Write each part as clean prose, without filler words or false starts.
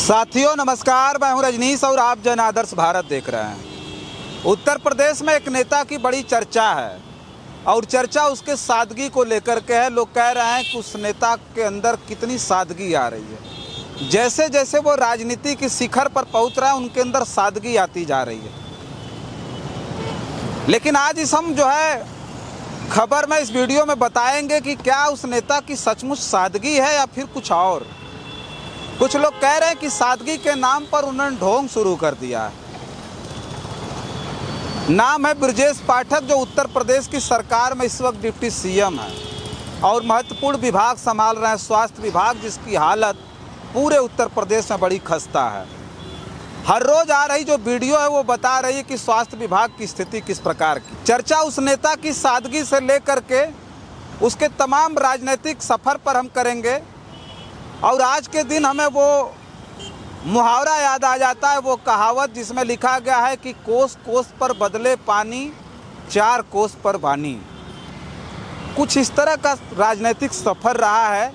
साथियों नमस्कार, मैं हूं रजनीश और आप जन आदर्श भारत देख रहे हैं। उत्तर प्रदेश में एक नेता की बड़ी चर्चा है और चर्चा उसके सादगी को लेकर के है। लोग कह रहे हैं कि उस नेता के अंदर कितनी सादगी आ रही है। जैसे जैसे वो राजनीति की शिखर पर पहुंच रहा है उनके अंदर सादगी आती जा रही है। लेकिन आज हम जो है खबर में इस वीडियो में बताएंगे कि क्या उस नेता की सचमुच सादगी है या फिर कुछ और। कुछ लोग कह रहे हैं कि सादगी के नाम पर उन्होंने ढोंग शुरू कर दिया है। नाम है ब्रजेश पाठक, जो उत्तर प्रदेश की सरकार में इस वक्त डिप्टी सीएम है और महत्वपूर्ण विभाग संभाल रहे हैं, स्वास्थ्य विभाग, जिसकी हालत पूरे उत्तर प्रदेश में बड़ी खस्ता है। हर रोज आ रही जो वीडियो है वो बता रही है कि स्वास्थ्य विभाग की स्थिति किस प्रकार की। चर्चा उस नेता की सादगी से लेकर के उसके तमाम राजनीतिक सफ़र पर हम करेंगे। और आज के दिन हमें वो मुहावरा याद आ जाता है, वो कहावत जिसमें लिखा गया है कि कोस कोस पर बदले पानी, चार कोस पर वानी। कुछ इस तरह का राजनीतिक सफ़र रहा है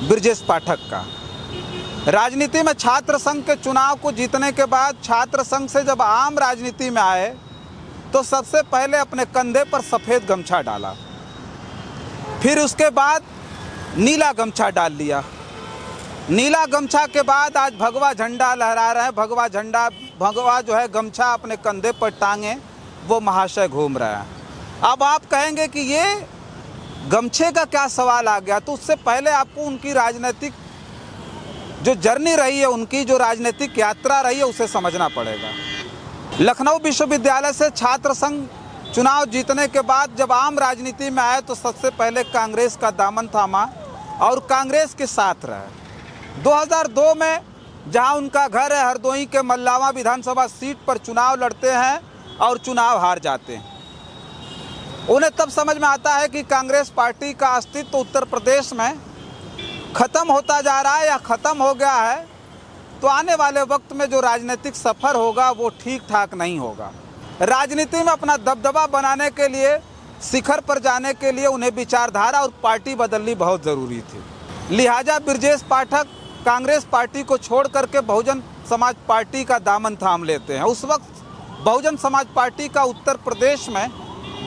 ब्रजेश पाठक का। राजनीति में छात्र संघ के चुनाव को जीतने के बाद छात्र संघ से जब आम राजनीति में आए तो सबसे पहले अपने कंधे पर सफ़ेद गमछा डाला, फिर उसके बाद नीला गमछा डाल लिया। नीला गमछा के बाद आज भगवा झंडा लहरा रहे हैं। भगवा जो है गमछा अपने कंधे पर टांगे वो महाशय घूम रहा है। अब आप कहेंगे कि ये गमछे का क्या सवाल आ गया, तो उससे पहले आपको उनकी राजनीतिक जो जर्नी रही है, उनकी जो राजनीतिक यात्रा रही है, उसे समझना पड़ेगा। लखनऊ विश्वविद्यालय से छात्र संघ चुनाव जीतने के बाद जब आम राजनीति में आए तो सबसे पहले कांग्रेस का दामन थामा और कांग्रेस के साथ रहे। 2002 में जहां उनका घर है हरदोई के मल्लावा विधानसभा सीट पर चुनाव लड़ते हैं और चुनाव हार जाते हैं। उन्हें तब समझ में आता है कि कांग्रेस पार्टी का अस्तित्व उत्तर प्रदेश में ख़त्म होता जा रहा है या ख़त्म हो गया है, तो आने वाले वक्त में जो राजनीतिक सफ़र होगा वो ठीक ठाक नहीं होगा। राजनीति में अपना दबदबा बनाने के लिए, शिखर पर जाने के लिए उन्हें विचारधारा और पार्टी बदलनी बहुत ज़रूरी थी। लिहाजा ब्रजेश पाठक कांग्रेस पार्टी को छोड़ करके बहुजन समाज पार्टी का दामन थाम लेते हैं। उस वक्त बहुजन समाज पार्टी का उत्तर प्रदेश में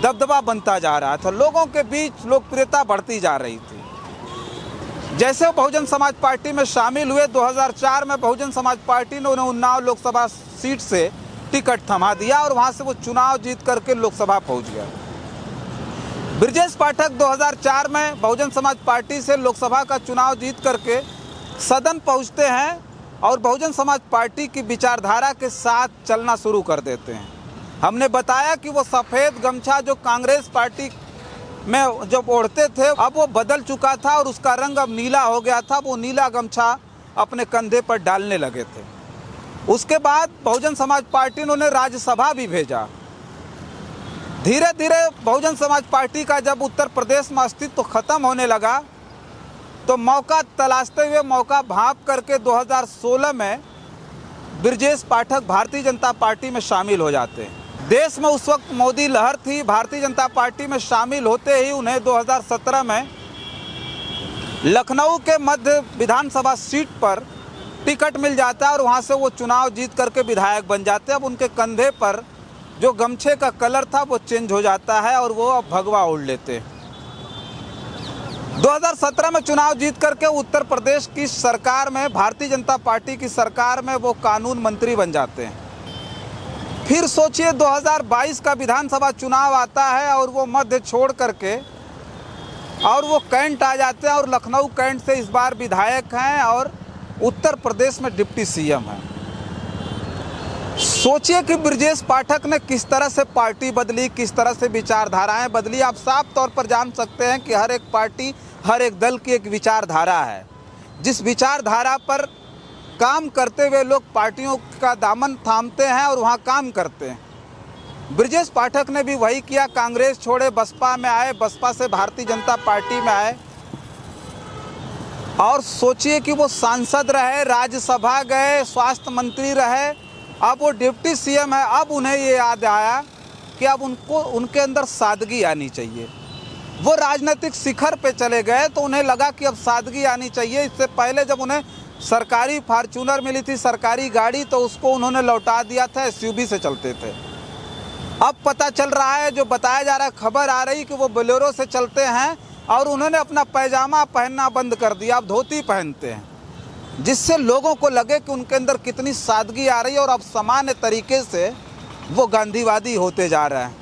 दबदबा बनता जा रहा था, लोगों के बीच लोकप्रियता बढ़ती जा रही थी। जैसे वो बहुजन समाज पार्टी में शामिल हुए, 2004 में बहुजन समाज पार्टी ने उन्हें उन्नाव लोकसभा सीट से टिकट थमा दिया और वहां से वो चुनाव जीत करके लोकसभा पहुंच गया। ब्रजेश पाठक 2004 में बहुजन समाज पार्टी से लोकसभा का चुनाव जीत करके सदन पहुंचते हैं और बहुजन समाज पार्टी की विचारधारा के साथ चलना शुरू कर देते हैं। हमने बताया कि वो सफ़ेद गमछा जो कांग्रेस पार्टी में जब ओढ़ते थे, अब वो बदल चुका था और उसका रंग अब नीला हो गया था। वो नीला गमछा अपने कंधे पर डालने लगे थे। उसके बाद बहुजन समाज पार्टी ने उन्हें राज्यसभा भी भेजा। धीरे धीरे बहुजन समाज पार्टी का जब उत्तर प्रदेश में अस्तित्व खत्म होने लगा तो मौका तलाशते हुए, मौका भांप करके 2016 में ब्रजेश पाठक भारतीय जनता पार्टी में शामिल हो जाते हैं। देश में उस वक्त मोदी लहर थी। भारतीय जनता पार्टी में शामिल होते ही उन्हें 2017 में लखनऊ के मध्य विधानसभा सीट पर टिकट मिल जाता है और वहाँ से वो चुनाव जीत करके विधायक बन जाते हैं। अब उनके कंधे पर जो गमछे का कलर था वो चेंज हो जाता है और वो अब भगवा ओढ़ लेते हैं। 2017 में चुनाव जीत करके उत्तर प्रदेश की सरकार में, भारतीय जनता पार्टी की सरकार में वो कानून मंत्री बन जाते हैं। फिर सोचिए 2022 का विधानसभा चुनाव आता है और वो मध्य छोड़ करके और वो कैंट आ जाते हैं और लखनऊ कैंट से इस बार विधायक हैं और उत्तर प्रदेश में डिप्टी सीएम है। सोचिए कि ब्रजेश पाठक ने किस तरह से पार्टी बदली, किस तरह से विचारधाराएं बदली। आप साफ तौर पर जान सकते हैं कि हर एक पार्टी, हर एक दल की एक विचारधारा है। जिस विचारधारा पर काम करते हुए लोग पार्टियों का दामन थामते हैं और वहां काम करते हैं। ब्रजेश पाठक ने भी वही किया। कांग्रेस छोड़े, बसपा में आए, बसपा से भारतीय जनता पार्टी में आए और सोचिए कि वो सांसद रहे, राज्यसभा गए, स्वास्थ्य मंत्री रहे, अब वो डिप्टी सीएम है। अब उन्हें ये याद आया कि अब उनके अंदर सादगी आनी चाहिए। वो राजनीतिक शिखर पे चले गए तो उन्हें लगा कि अब सादगी आनी चाहिए। इससे पहले जब उन्हें सरकारी फार्चूनर मिली थी, सरकारी गाड़ी, तो उसको उन्होंने लौटा दिया था, एसयूवी से चलते थे। अब पता चल रहा है, जो बताया जा रहा है, खबर आ रही कि वो बोलेरो से चलते हैं और उन्होंने अपना पैजामा पहनना बंद कर दिया, अब धोती पहनते हैं, जिससे लोगों को लगे कि उनके अंदर कितनी सादगी आ रही है और अब सामान्य तरीके से वो गांधीवादी होते जा रहे हैं,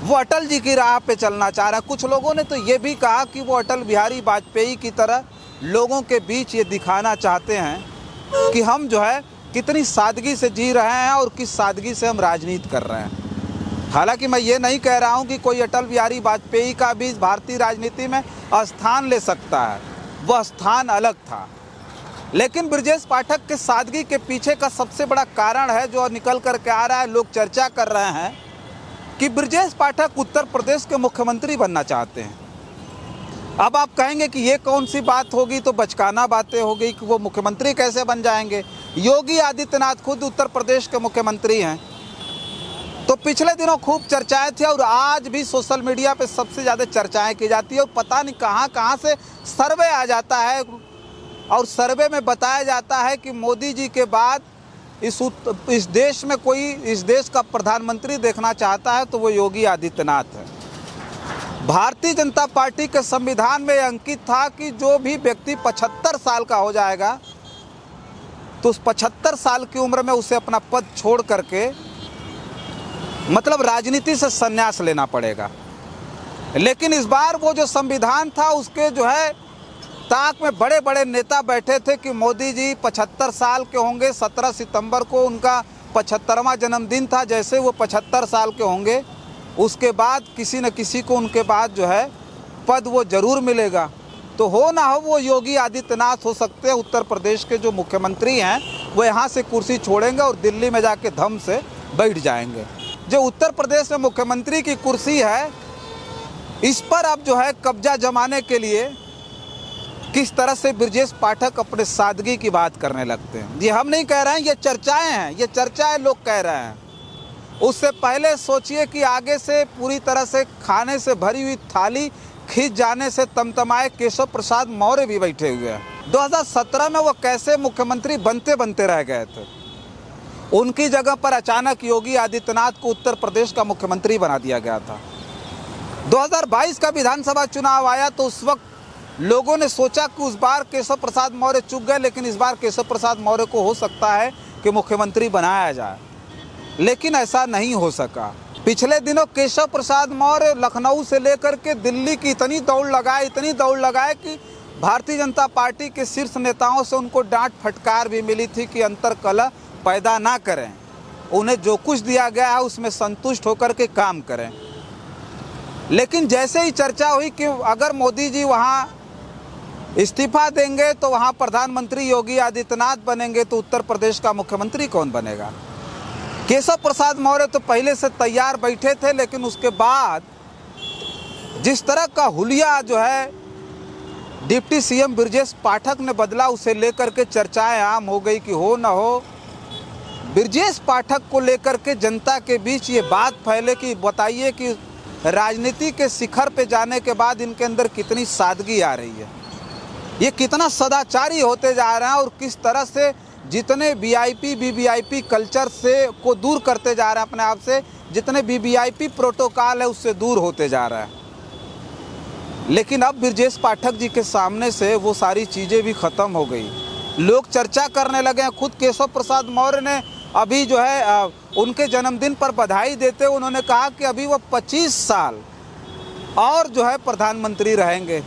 वो अटल जी की राह पे चलना चाह रहे हैं। कुछ लोगों ने तो ये भी कहा कि वो अटल बिहारी वाजपेयी की तरह लोगों के बीच ये दिखाना चाहते हैं कि हम जो है कितनी सादगी से जी रहे हैं और किस सादगी से हम राजनीति कर रहे हैं। हालांकि मैं ये नहीं कह रहा हूँ कि कोई अटल बिहारी वाजपेयी का भी भारतीय राजनीति में स्थान ले सकता है, वह स्थान अलग था, लेकिन ब्रजेश पाठक के सादगी के पीछे का सबसे बड़ा कारण है जो निकल कर के आ रहा है, लोग चर्चा कर रहे हैं कि ब्रजेश पाठक उत्तर प्रदेश के मुख्यमंत्री बनना चाहते हैं। अब आप कहेंगे कि ये कौन सी बात होगी, तो बचकाना बातें हो गई कि वो मुख्यमंत्री कैसे बन जाएंगे। योगी आदित्यनाथ खुद उत्तर प्रदेश के मुख्यमंत्री हैं। तो पिछले दिनों खूब चर्चाएं थी और आज भी सोशल मीडिया पे सबसे ज़्यादा चर्चाएं की जाती है और पता नहीं कहाँ कहाँ से सर्वे आ जाता है और सर्वे में बताया जाता है कि मोदी जी के बाद इस देश में कोई इस देश का प्रधानमंत्री देखना चाहता है तो वो योगी आदित्यनाथ है। भारतीय जनता पार्टी के संविधान में अंकित था कि जो भी व्यक्ति 75 साल का हो जाएगा तो उस 75 साल की उम्र में उसे अपना पद छोड़ करके मतलब राजनीति से संन्यास लेना पड़ेगा। लेकिन इस बार वो जो संविधान था उसके जो है ताक में बड़े बड़े नेता बैठे थे कि मोदी जी 75 साल के होंगे। 17 सितंबर को उनका 75वां जन्मदिन था। जैसे वो 75 साल के होंगे उसके बाद किसी न किसी को उनके बाद जो है पद वो ज़रूर मिलेगा। तो हो ना हो वो योगी आदित्यनाथ हो सकते हैं। उत्तर प्रदेश के जो मुख्यमंत्री हैं वो यहाँ से कुर्सी छोड़ेंगे और दिल्ली में जाके धम से बैठ जाएंगे। जो उत्तर प्रदेश में मुख्यमंत्री की कुर्सी है इस पर अब जो है कब्जा जमाने के लिए किस तरह से ब्रजेश पाठक अपने सादगी की बात करने लगते हैं। ये हम नहीं कह रहे हैं, ये चर्चाएं हैं, ये चर्चाएं लोग कह रहे हैं। उससे पहले सोचिए कि आगे से पूरी तरह से खाने से भरी हुई थाली खींच जाने से तमतमाए केशव प्रसाद मौर्य भी बैठे हुए हैं। 2017 में वो कैसे मुख्यमंत्री बनते बनते रह गए थे। उनकी जगह पर अचानक योगी आदित्यनाथ को उत्तर प्रदेश का मुख्यमंत्री बना दिया गया था। 2022 का विधानसभा चुनाव आया तो उस वक्त लोगों ने सोचा कि उस बार केशव प्रसाद मौर्य चूक गए, लेकिन इस बार केशव प्रसाद मौर्य को हो सकता है कि मुख्यमंत्री बनाया जाए, लेकिन ऐसा नहीं हो सका। पिछले दिनों केशव प्रसाद मौर्य लखनऊ से लेकर के दिल्ली की इतनी दौड़ लगाए कि भारतीय जनता पार्टी के शीर्ष नेताओं से उनको डांट फटकार भी मिली थी कि अंतर्कलह पैदा ना करें, उन्हें जो कुछ दिया गया है उसमें संतुष्ट होकर के काम करें। लेकिन जैसे ही चर्चा हुई कि अगर मोदी जी वहाँ इस्तीफा देंगे तो वहाँ प्रधानमंत्री योगी आदित्यनाथ बनेंगे, तो उत्तर प्रदेश का मुख्यमंत्री कौन बनेगा। केशव प्रसाद मौर्य तो पहले से तैयार बैठे थे, लेकिन उसके बाद जिस तरह का हुलिया जो है डिप्टी सीएम ब्रजेश पाठक ने बदला, उसे लेकर के चर्चाएं आम हो गई कि हो न हो ब्रजेश पाठक को लेकर के जनता के बीच ये बात फैले कि बताइए कि राजनीति के शिखर पे जाने के बाद इनके अंदर कितनी सादगी आ रही है, ये कितना सदाचारी होते जा रहे हैं और किस तरह से जितने वीआईपी वीवीआईपी कल्चर से को दूर करते जा रहे हैं अपने आप से, जितने वीवीआईपी प्रोटोकॉल है उससे दूर होते जा रहा है। लेकिन अब ब्रजेश पाठक जी के सामने से वो सारी चीज़ें भी ख़त्म हो गई। लोग चर्चा करने लगे हैं। खुद केशव प्रसाद मौर्य ने अभी जो है उनके जन्मदिन पर बधाई देते हुए उन्होंने कहा कि अभी वो 25 साल और जो है प्रधानमंत्री रहेंगे।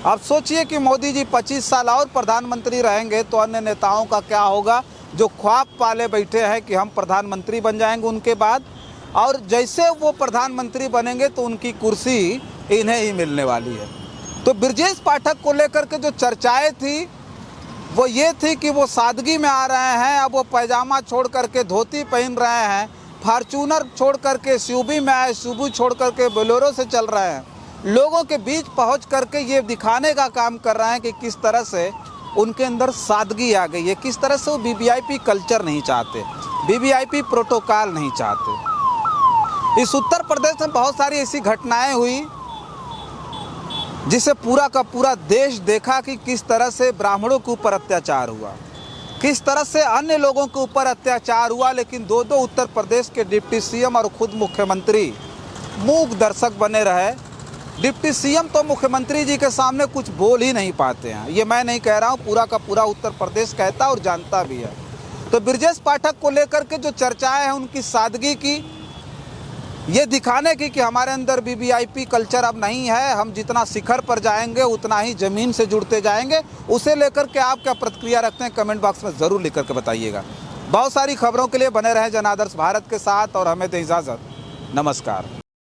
अब सोचिए कि मोदी जी 25 साल और प्रधानमंत्री रहेंगे तो अन्य नेताओं का क्या होगा जो ख्वाब पाले बैठे हैं कि हम प्रधानमंत्री बन जाएंगे उनके बाद, और जैसे वो प्रधानमंत्री बनेंगे तो उनकी कुर्सी इन्हें ही मिलने वाली है। तो ब्रजेश पाठक को लेकर के जो चर्चाएं थी वो ये थी कि वो सादगी में आ रहे हैं, अब वो पैजामा छोड़ करके धोती पहन रहे हैं, फार्चूनर छोड़ करके एसयूवी में आए, एसयूवी छोड़ करके बोलेरो से चल रहे हैं, लोगों के बीच पहुंच करके ये दिखाने का काम कर रहे हैं कि किस तरह से उनके अंदर सादगी आ गई है, किस तरह से वो वीवीआईपी कल्चर नहीं चाहते, वीवीआईपी प्रोटोकॉल नहीं चाहते। इस उत्तर प्रदेश में बहुत सारी ऐसी घटनाएं हुई जिसे पूरा का पूरा देश देखा कि किस तरह से ब्राह्मणों के ऊपर अत्याचार हुआ, किस तरह से अन्य लोगों के ऊपर अत्याचार हुआ, लेकिन दो उत्तर प्रदेश के डिप्टी सीएम और खुद मुख्यमंत्री मूक दर्शक बने रहे। डिप्टी सीएम तो मुख्यमंत्री जी के सामने कुछ बोल ही नहीं पाते हैं। ये मैं नहीं कह रहा हूँ, पूरा का पूरा उत्तर प्रदेश कहता और जानता भी है। तो ब्रजेश पाठक को लेकर के जो चर्चाएं हैं उनकी सादगी की, ये दिखाने की कि हमारे अंदर वीवीआईपी कल्चर अब नहीं है, हम जितना शिखर पर जाएंगे उतना ही ज़मीन से जुड़ते जाएंगे, उसे लेकर के आप क्या प्रतिक्रिया रखते हैं कमेंट बॉक्स में ज़रूर लिख करके बताइएगा। बहुत सारी खबरों के लिए बने रहें जन आदर्श भारत के साथ और हमें दें इजाज़त। नमस्कार।